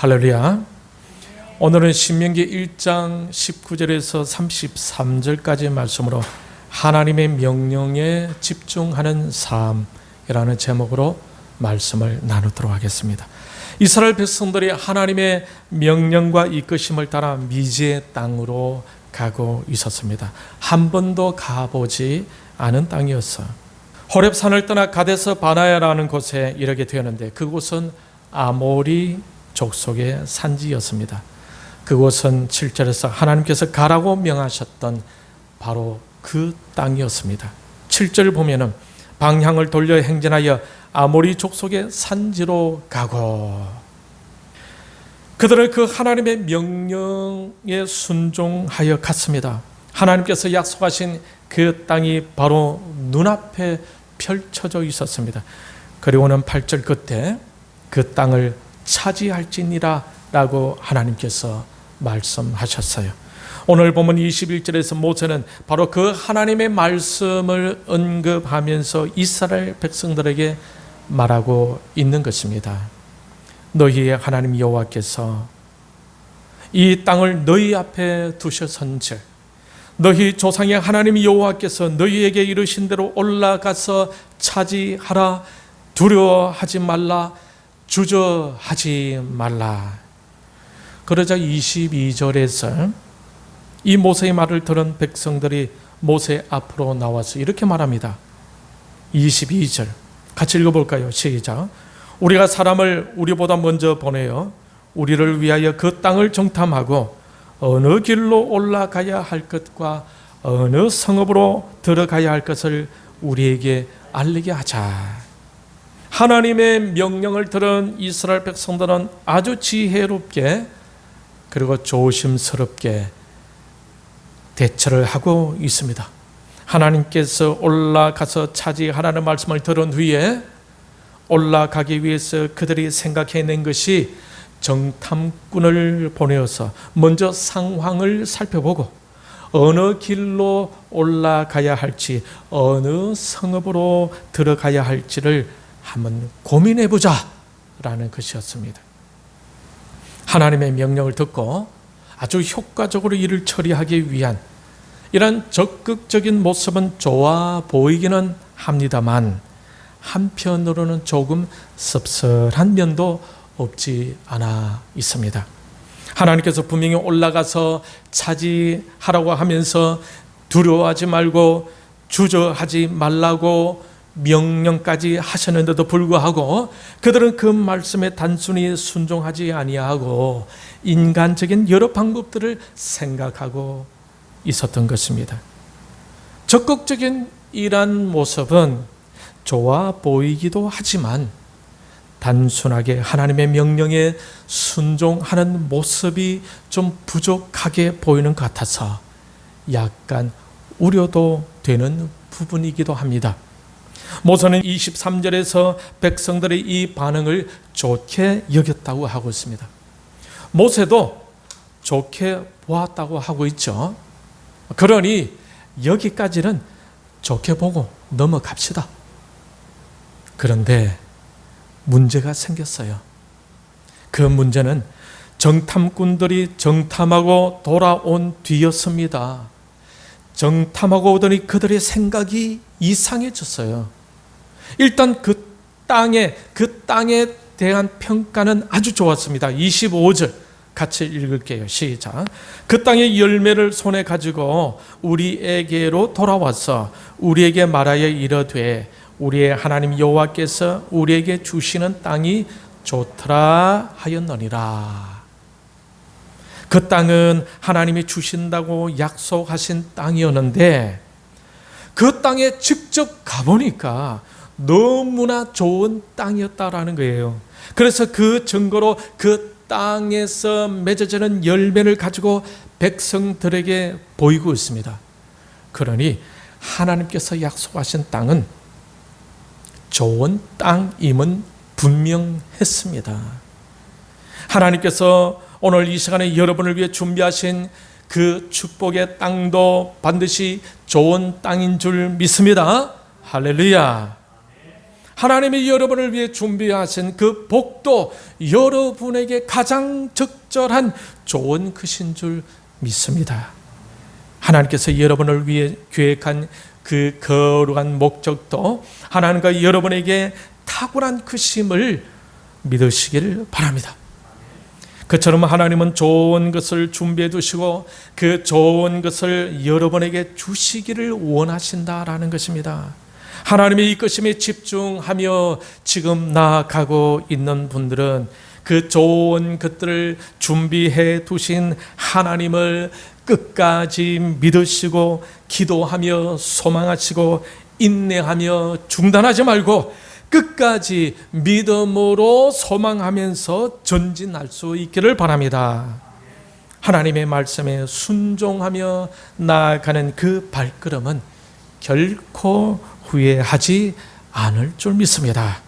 할렐루야. 오늘은 신명기 1장 19절에서 33절까지의 말씀으로 하나님의 명령에 집중하는 삶이라는 제목으로 말씀을 나누도록 하겠습니다. 이스라엘 백성들이 하나님의 명령과 이끄심을 따라 미지의 땅으로 가고 있었습니다. 한 번도 가보지 않은 땅이었어요. 호렙산을 떠나 가데스 바네아라는 곳에 이르게 되었는데 그곳은 아모리 족속의 산지였습니다. 그곳은 7절에서 하나님께서 가라고 명하셨던 바로 그 땅이었습니다. 7절 보면은 방향을 돌려 행진하여 아모리 족속의 산지로 가고, 그들은 그 하나님의 명령에 순종하여 갔습니다. 하나님께서 약속하신 그 땅이 바로 눈앞에 펼쳐져 있었습니다. 그리고는 8절 끝에 그 땅을 차지할지니라 라고 하나님께서 말씀하셨어요. 오늘 보면 21절에서 모세는 바로 그 하나님의 말씀을 언급하면서 이스라엘 백성들에게 말하고 있는 것입니다. 너희의 하나님 여호와께서 이 땅을 너희 앞에 두셨은즉 너희 조상의 하나님 여호와께서 너희에게 이르신 대로 올라가서 차지하라. 두려워하지 말라. 주저하지 말라. 그러자 22절에서 이 모세의 말을 들은 백성들이 모세 앞으로 나와서 이렇게 말합니다. 22절 같이 읽어볼까요? 시작. 우리가 사람을 우리보다 먼저 보내어 우리를 위하여 그 땅을 정탐하고 어느 길로 올라가야 할 것과 어느 성읍으로 들어가야 할 것을 우리에게 알리게 하자. 하나님의 명령을 들은 이스라엘 백성들은 아주 지혜롭게 그리고 조심스럽게 대처를 하고 있습니다. 하나님께서 올라가서 차지하라는 말씀을 들은 후에 올라가기 위해서 그들이 생각해낸 것이 정탐꾼을 보내어서 먼저 상황을 살펴보고 어느 길로 올라가야 할지 어느 성읍으로 들어가야 할지를 한번 고민해보자 라는 것이었습니다. 하나님의 명령을 듣고 아주 효과적으로 일을 처리하기 위한 이런 적극적인 모습은 좋아 보이기는 합니다만 한편으로는 조금 씁쓸한 면도 없지 않아 있습니다. 하나님께서 분명히 올라가서 차지하라고 하면서 두려워하지 말고 주저하지 말라고 명령까지 하셨는데도 불구하고 그들은 그 말씀에 단순히 순종하지 아니하고 인간적인 여러 방법들을 생각하고 있었던 것입니다. 적극적인 이러한 모습은 좋아 보이기도 하지만 단순하게 하나님의 명령에 순종하는 모습이 좀 부족하게 보이는 것 같아서 약간 우려도 되는 부분이기도 합니다. 모세는 23절에서 백성들의 이 반응을 좋게 여겼다고 하고 있습니다. 모세도 좋게 보았다고 하고 있죠. 그러니 여기까지는 좋게 보고 넘어갑시다. 그런데 문제가 생겼어요. 그 문제는 정탐꾼들이 정탐하고 돌아온 뒤였습니다. 정탐하고 오더니 그들의 생각이 이상해졌어요. 일단 그 땅에 대한 평가는 아주 좋았습니다. 25절 같이 읽을게요. 시작. 그 땅의 열매를 손에 가지고 우리에게로 돌아와서 우리에게 말하여 이르되 우리의 하나님 여호와께서 우리에게 주시는 땅이 좋더라 하였느니라. 그 땅은 하나님이 주신다고 약속하신 땅이었는데 그 땅에 직접 가보니까 너무나 좋은 땅이었다라는 거예요. 그래서 그 증거로 그 땅에서 맺어지는 열매를 가지고 백성들에게 보이고 있습니다. 그러니 하나님께서 약속하신 땅은 좋은 땅임은 분명했습니다. 하나님께서 오늘 이 시간에 여러분을 위해 준비하신 그 축복의 땅도 반드시 좋은 땅인 줄 믿습니다. 할렐루야. 하나님이 여러분을 위해 준비하신 그 복도 여러분에게 가장 적절한 좋은 것인 줄 믿습니다. 하나님께서 여러분을 위해 계획한 그 거룩한 목적도 하나님과 여러분에게 탁월한 것임을 믿으시기를 바랍니다. 그처럼 하나님은 좋은 것을 준비해 두시고 그 좋은 것을 여러분에게 주시기를 원하신다라는 것입니다. 하나님의 이끄심에 집중하며 지금 나아가고 있는 분들은 그 좋은 것들을 준비해 두신 하나님을 끝까지 믿으시고 기도하며 소망하시고 인내하며 중단하지 말고 끝까지 믿음으로 소망하면서 전진할 수 있기를 바랍니다. 하나님의 말씀에 순종하며 나아가는 그 발걸음은 결코 후회하지 않을 줄 믿습니다.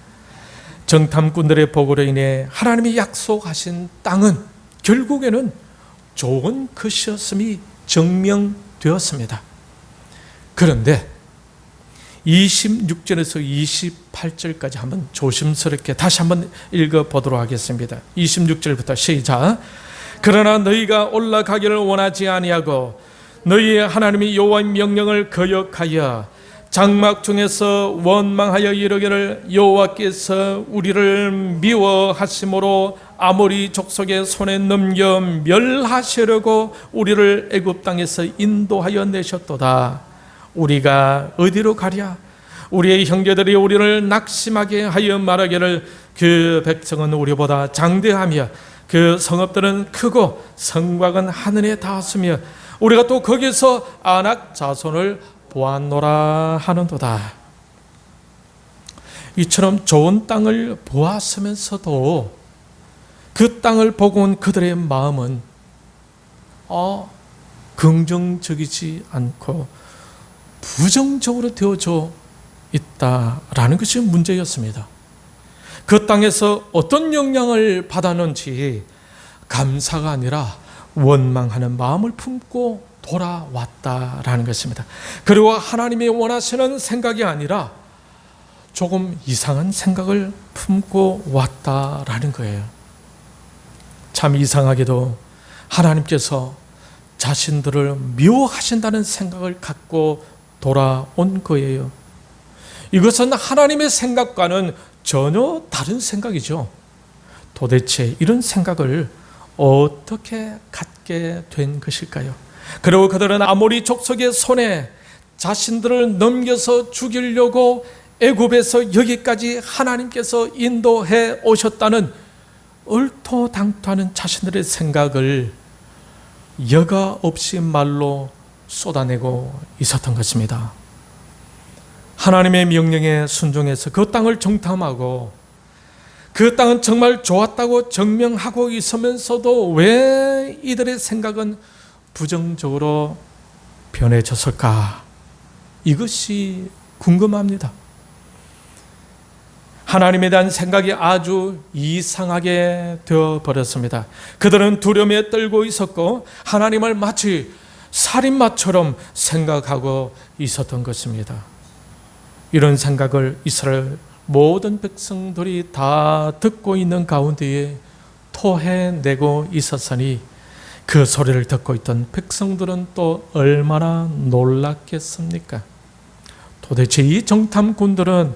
정탐꾼들의 보고로 인해 하나님이 약속하신 땅은 결국에는 좋은 것이었음이 증명되었습니다. 그런데 26절에서 28절까지 한번 조심스럽게 다시 한번 읽어보도록 하겠습니다. 26절부터 시작. 그러나 너희가 올라가기를 원하지 아니하고 너희의 하나님이 여호와의 명령을 거역하여 장막 중에서 원망하여 이르기를 여호와께서 우리를 미워하심으로 아모리 족속의 손에 넘겨 멸하시려고 우리를 애굽 땅에서 인도하여 내셨도다. 우리가 어디로 가랴? 우리의 형제들이 우리를 낙심하게 하여 말하기를 그 백성은 우리보다 장대하며 그 성읍들은 크고 성곽은 하늘에 닿았으며 우리가 또 거기서 아낙 자손을 보았노라 하는도다. 이처럼 좋은 땅을 보았으면서도 그 땅을 보고 온 그들의 마음은 긍정적이지 않고 부정적으로 되어져 있다라는 것이 문제였습니다. 그 땅에서 어떤 영향을 받았는지 감사가 아니라 원망하는 마음을 품고 돌아왔다라는 것입니다. 그리고 하나님이 원하시는 생각이 아니라 조금 이상한 생각을 품고 왔다라는 거예요. 참 이상하게도 하나님께서 자신들을 미워하신다는 생각을 갖고 돌아온 거예요. 이것은 하나님의 생각과는 전혀 다른 생각이죠. 도대체 이런 생각을 어떻게 갖게 된 것일까요? 그리고 그들은 아모리 족속의 손에 자신들을 넘겨서 죽이려고 애굽에서 여기까지 하나님께서 인도해 오셨다는 얼토당토하는 자신들의 생각을 여과 없이 말로 쏟아내고 있었던 것입니다. 하나님의 명령에 순종해서 그 땅을 정탐하고 그 땅은 정말 좋았다고 증명하고 있으면서도 왜 이들의 생각은 부정적으로 변해졌을까? 이것이 궁금합니다. 하나님에 대한 생각이 아주 이상하게 되어버렸습니다. 그들은 두려움에 떨고 있었고 하나님을 마치 살인마처럼 생각하고 있었던 것입니다. 이런 생각을 이스라엘 모든 백성들이 다 듣고 있는 가운데에 토해내고 있었으니 그 소리를 듣고 있던 백성들은 또 얼마나 놀랐겠습니까? 도대체 이 정탐꾼들은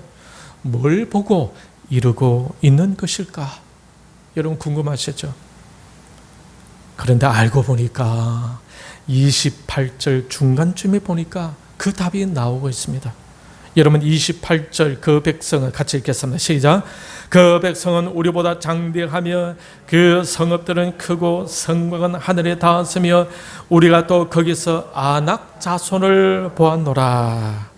뭘 보고 이러고 있는 것일까? 여러분 궁금하시죠? 그런데 알고 보니까 28절 중간쯤에 보니까 그 답이 나오고 있습니다. 여러분 28절 그 백성은 같이 읽겠습니다. 시작. 그 백성은 우리보다 장대하며 그 성읍들은 크고 성곽은 하늘에 닿았으며 우리가 또 거기서 아낙 자손을 보았노라.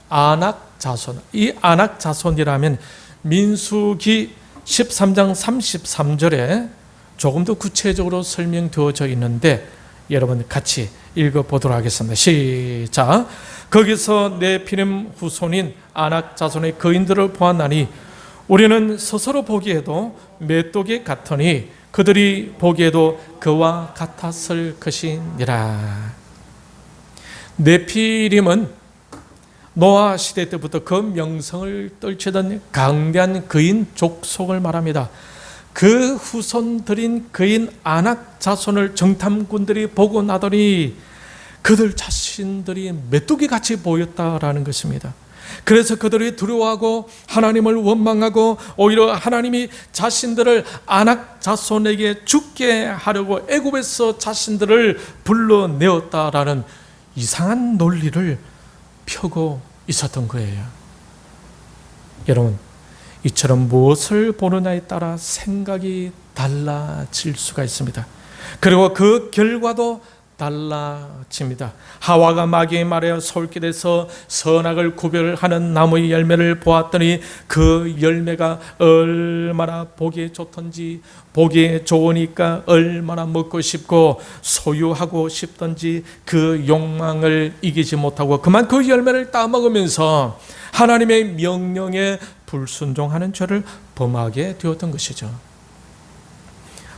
아낙 자손. 이 아낙 자손이라면 민수기 13장 33절에 조금 더 구체적으로 설명되어져 있는데 여러분 같이 읽어보도록 하겠습니다. 시작. 거기서 네피림 후손인 아낙 자손의 거인들을 보았나니 우리는 스스로 보기에도 메뚜기 같으니 그들이 보기에도 그와 같았을 것이니라. 네피림은 노아 시대 때부터 그 명성을 떨치던 강대한 그인 족속을 말합니다. 그 후손들인 그인 아낙 자손을 정탐꾼들이 보고 나더니 그들 자신들이 메뚜기같이 보였다라는 것입니다. 그래서 그들이 두려워하고 하나님을 원망하고 오히려 하나님이 자신들을 아낙 자손에게 죽게 하려고 애굽에서 자신들을 불러내었다라는 이상한 논리를 펴고 있었던 거예요. 여러분, 이처럼 무엇을 보느냐에 따라 생각이 달라질 수가 있습니다. 그리고 그 결과도 달라집니다. 하와가 마귀의 말에 솔깃해서 선악을 구별하는 나무의 열매를 보았더니 그 열매가 얼마나 보기에 좋던지, 보기에 좋으니까 얼마나 먹고 싶고 소유하고 싶던지 그 욕망을 이기지 못하고 그만 그 열매를 따먹으면서 하나님의 명령에 불순종하는 죄를 범하게 되었던 것이죠.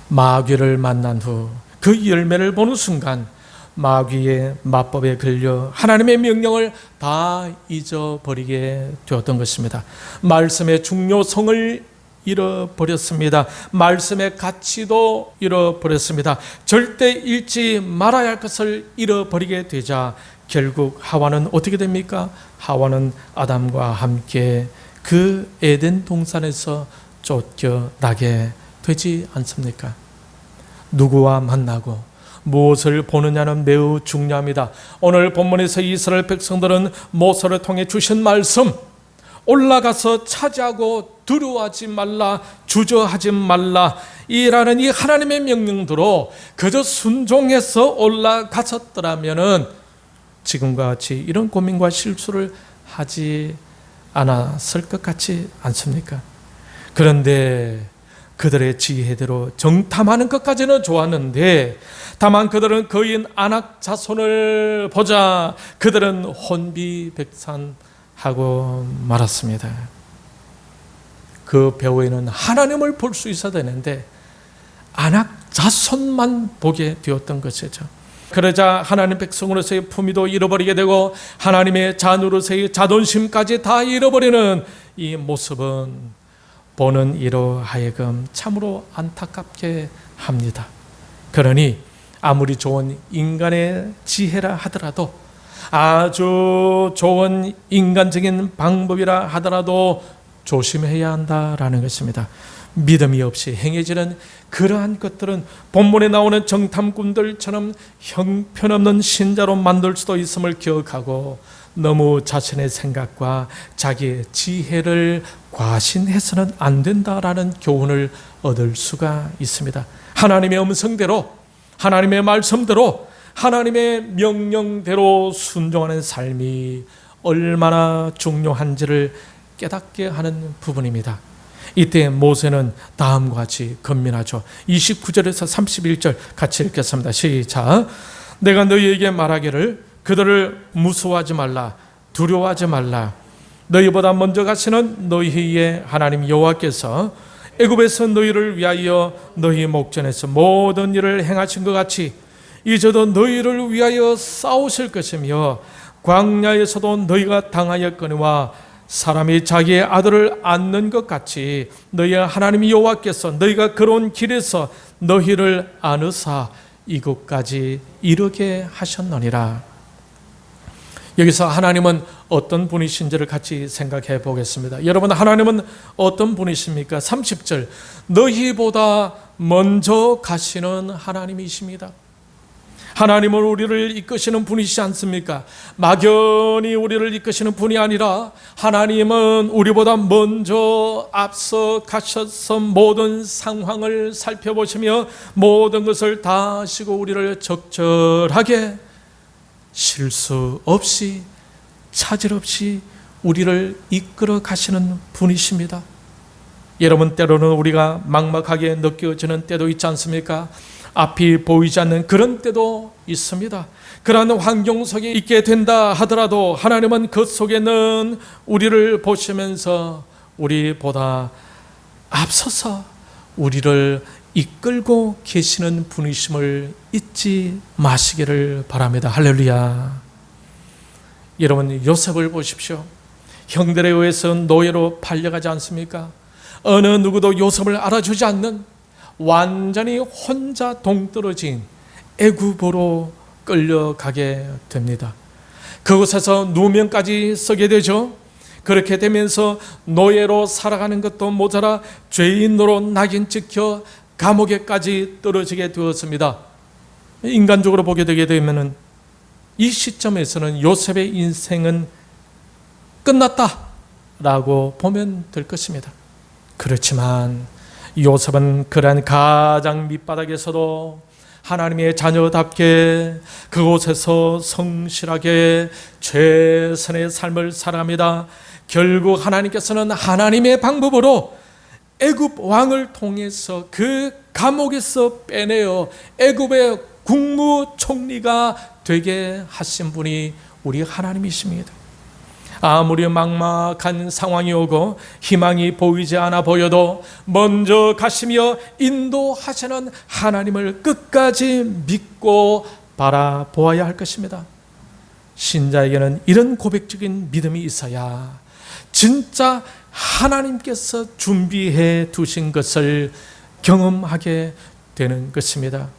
마귀를 만난 후 그 열매를 보는 순간 마귀의 마법에 걸려 하나님의 명령을 다 잊어버리게 되었던 것입니다. 말씀의 중요성을 잃어버렸습니다. 말씀의 가치도 잃어버렸습니다. 절대 잃지 말아야 할 것을 잃어버리게 되자 결국 하와는 어떻게 됩니까? 하와는 아담과 함께 그 에덴 동산에서 쫓겨나게 되지 않습니까? 누구와 만나고 무엇을 보느냐는 매우 중요합니다. 오늘 본문에서 이스라엘 백성들은 모세를 통해 주신 말씀, 올라가서 차지하고 두려워하지 말라, 주저하지 말라 이라는 이 하나님의 명령대로 그저 순종해서 올라갔었더라면은 지금과 같이 이런 고민과 실수를 하지 않았을 것 같지 않습니까? 그런데 그들의 지혜대로 정탐하는 것까지는 좋았는데 다만 그들은 거인 아낙 자손을 보자 그들은 혼비백산하고 말았습니다. 그 배후에는 하나님을 볼 수 있어야 되는데 아낙 자손만 보게 되었던 것이죠. 그러자 하나님 백성으로서의 품위도 잃어버리게 되고 하나님의 자녀로서의 자존심까지 다 잃어버리는 이 모습은 보는 이로 하여금 참으로 안타깝게 합니다. 그러니 아무리 좋은 인간의 지혜라 하더라도 아주 좋은 인간적인 방법이라 하더라도 조심해야 한다라는 것입니다. 믿음이 없이 행해지는 그러한 것들은 본문에 나오는 정탐꾼들처럼 형편없는 신자로 만들 수도 있음을 기억하고 너무 자신의 생각과 자기의 지혜를 과신해서는 안 된다라는 교훈을 얻을 수가 있습니다. 하나님의 음성대로, 하나님의 말씀대로, 하나님의 명령대로 순종하는 삶이 얼마나 중요한지를 깨닫게 하는 부분입니다. 이때 모세는 다음과 같이 건면하죠. 29절에서 31절 같이 읽겠습니다. 시작. 내가 너희에게 말하기를 그들을 무서워하지 말라, 두려워하지 말라. 너희보다 먼저 가시는 너희의 하나님 여호와께서 애굽에서 너희를 위하여 너희 목전에서 모든 일을 행하신 것 같이 이제도 너희를 위하여 싸우실 것이며 광야에서도 너희가 당하였거니와 사람이 자기의 아들을 안는 것 같이 너희의 하나님 여호와께서 너희가 걸어온 길에서 너희를 안으사 이곳까지 이르게 하셨느니라. 여기서 하나님은 어떤 분이신지를 같이 생각해 보겠습니다. 여러분, 하나님은 어떤 분이십니까? 30절, 너희보다 먼저 가시는 하나님이십니다. 하나님은 우리를 이끄시는 분이시지 않습니까? 막연히 우리를 이끄시는 분이 아니라 하나님은 우리보다 먼저 앞서 가셔서 모든 상황을 살펴보시며 모든 것을 다 아시고 우리를 적절하게 실수 없이 차질 없이 우리를 이끌어 가시는 분이십니다. 여러분, 때로는 우리가 막막하게 느껴지는 때도 있지 않습니까? 앞이 보이지 않는 그런 때도 있습니다. 그러한 환경 속에 있게 된다 하더라도 하나님은 그 속에는 우리를 보시면서 우리보다 앞서서 우리를 이끌고 계시는 분이심을 잊지 마시기를 바랍니다. 할렐루야. 여러분, 요셉을 보십시오. 형들에 의해서 노예로 팔려가지 않습니까? 어느 누구도 요셉을 알아주지 않는 완전히 혼자 동떨어진 애굽으로 끌려가게 됩니다. 그곳에서 누명까지 쓰게 되죠. 그렇게 되면서 노예로 살아가는 것도 모자라 죄인으로 낙인 찍혀 감옥에까지 떨어지게 되었습니다. 인간적으로 보게 되게 되면 이 시점에서는 요셉의 인생은 끝났다라고 보면 될 것입니다. 그렇지만 요셉은 그러한 가장 밑바닥에서도 하나님의 자녀답게 그곳에서 성실하게 최선의 삶을 살아갑니다. 결국 하나님께서는 하나님의 방법으로 애굽 왕을 통해서 그 감옥에서 빼내어 애굽의 국무총리가 되게 하신 분이 우리 하나님이십니다. 아무리 막막한 상황이 오고 희망이 보이지 않아 보여도 먼저 가시며 인도하시는 하나님을 끝까지 믿고 바라보아야 할 것입니다. 신자에게는 이런 고백적인 믿음이 있어야 진짜 하나님께서 준비해 두신 것을 경험하게 되는 것입니다.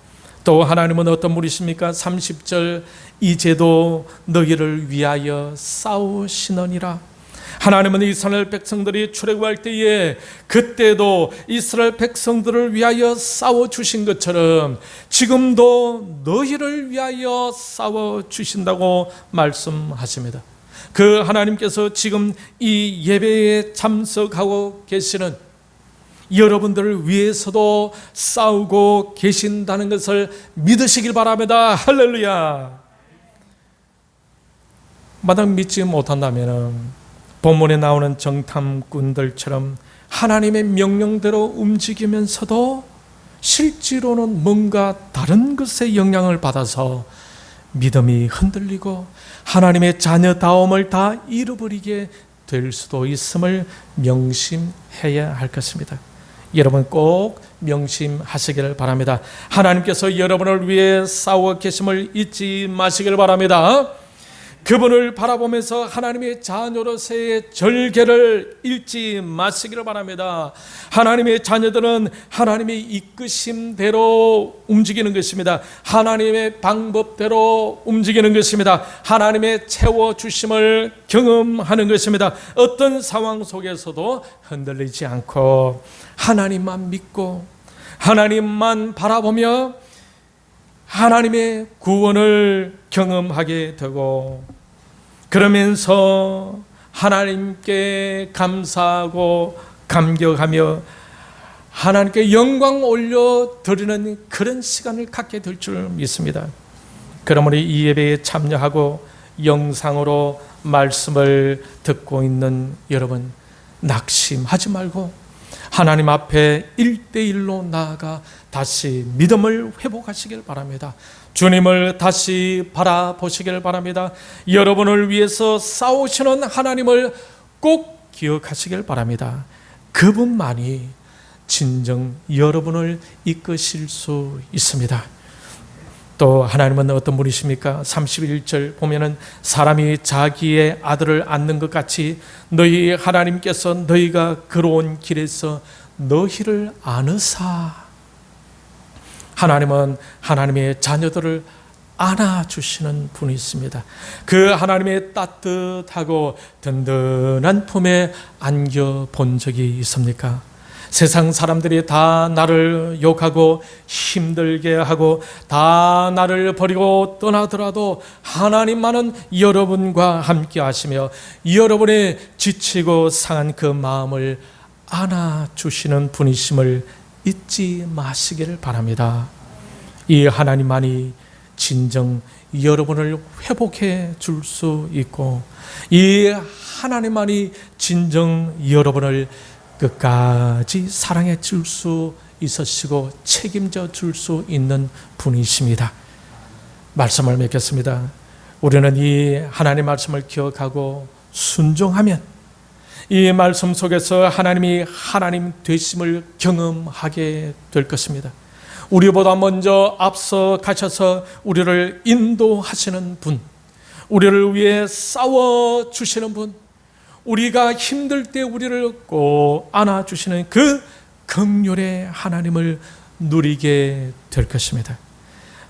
또 하나님은 어떤 분이십니까? 30절, 이제도 너희를 위하여 싸우시느니라. 하나님은 이스라엘 백성들이 출애굽할 때에 그때도 이스라엘 백성들을 위하여 싸워주신 것처럼 지금도 너희를 위하여 싸워주신다고 말씀하십니다. 그 하나님께서 지금 이 예배에 참석하고 계시는 여러분들을 위해서도 싸우고 계신다는 것을 믿으시길 바랍니다. 할렐루야. 마땅 믿지 못한다면 본문에 나오는 정탐꾼들처럼 하나님의 명령대로 움직이면서도 실제로는 뭔가 다른 것에 영향을 받아서 믿음이 흔들리고 하나님의 자녀다움을 다 잃어버리게 될 수도 있음을 명심해야 할 것입니다. 여러분 꼭 명심하시기를 바랍니다. 하나님께서 여러분을 위해 싸워 계심을 잊지 마시기를 바랍니다. 그분을 바라보면서 하나님의 자녀로서의 절개를 잃지 마시기를 바랍니다. 하나님의 자녀들은 하나님의 이끄심대로 움직이는 것입니다. 하나님의 방법대로 움직이는 것입니다. 하나님의 채워주심을 경험하는 것입니다. 어떤 상황 속에서도 흔들리지 않고 하나님만 믿고 하나님만 바라보며 하나님의 구원을 경험하게 되고 그러면서 하나님께 감사하고 감격하며 하나님께 영광 올려드리는 그런 시간을 갖게 될 줄 믿습니다. 그러므로 이 예배에 참여하고 영상으로 말씀을 듣고 있는 여러분, 낙심하지 말고 하나님 앞에 1대1로 나아가 다시 믿음을 회복하시길 바랍니다. 주님을 다시 바라보시길 바랍니다. 여러분을 위해서 싸우시는 하나님을 꼭 기억하시길 바랍니다. 그분만이 진정 여러분을 이끄실 수 있습니다. 또 하나님은 어떤 분이십니까? 31절 보면은 사람이 자기의 아들을 안는 것 같이 너희 하나님께서 너희가 걸어온 길에서 너희를 안으사. 하나님은 하나님의 자녀들을 안아주시는 분이 있습니다. 그 하나님의 따뜻하고 든든한 품에 안겨본 적이 있습니까? 세상 사람들이 다 나를 욕하고 힘들게 하고 다 나를 버리고 떠나더라도 하나님만은 여러분과 함께 하시며 여러분의 지치고 상한 그 마음을 안아주시는 분이심을 잊지 마시기를 바랍니다. 이 하나님만이 진정 여러분을 회복해 줄 수 있고 이 하나님만이 진정 여러분을 끝까지 사랑해 줄 수 있으시고 책임져 줄 수 있는 분이십니다. 말씀을 맺겠습니다. 우리는 이 하나님 말씀을 기억하고 순종하면 이 말씀 속에서 하나님이 하나님 되심을 경험하게 될 것입니다. 우리보다 먼저 앞서 가셔서 우리를 인도하시는 분, 우리를 위해 싸워 주시는 분, 우리가 힘들 때 우리를 꼭 안아주시는 그 긍휼의 하나님을 누리게 될 것입니다.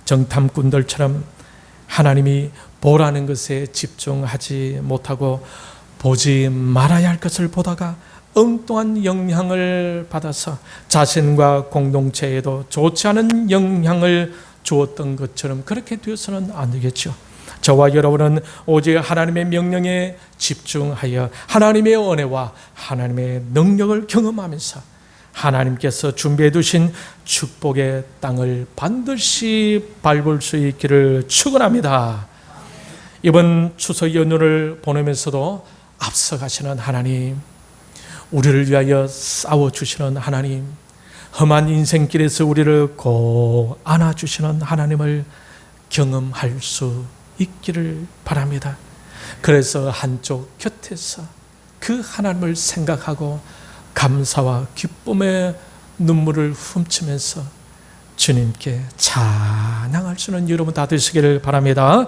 정탐꾼들처럼 하나님이 보라는 것에 집중하지 못하고 보지 말아야 할 것을 보다가 엉뚱한 영향을 받아서 자신과 공동체에도 좋지 않은 영향을 주었던 것처럼 그렇게 되어서는 안 되겠죠. 저와 여러분은 오직 하나님의 명령에 집중하여 하나님의 은혜와 하나님의 능력을 경험하면서 하나님께서 준비해 두신 축복의 땅을 반드시 밟을 수 있기를 축원합니다. 이번 추석 연휴를 보내면서도 앞서가시는 하나님, 우리를 위하여 싸워주시는 하나님, 험한 인생길에서 우리를 꼭 안아주시는 하나님을 경험할 수 있기를 바랍니다. 그래서 한쪽 곁에서 그 하나님을 생각하고 감사와 기쁨의 눈물을 훔치면서 주님께 찬양할 수 있는 여러분 다 되시기를 바랍니다.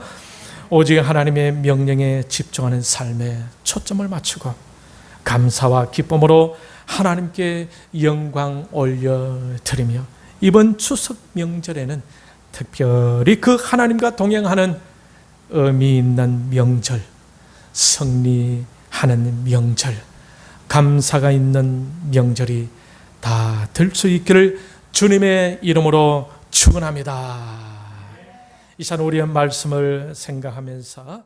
오직 하나님의 명령에 집중하는 삶에 초점을 맞추고 감사와 기쁨으로 하나님께 영광 올려드리며 이번 추석 명절에는 특별히 그 하나님과 동행하는 의미 있는 명절, 승리하는 명절, 감사가 있는 명절이 다 될 수 있기를 주님의 이름으로 축원합니다. 이 시간 우리의 말씀을 생각하면서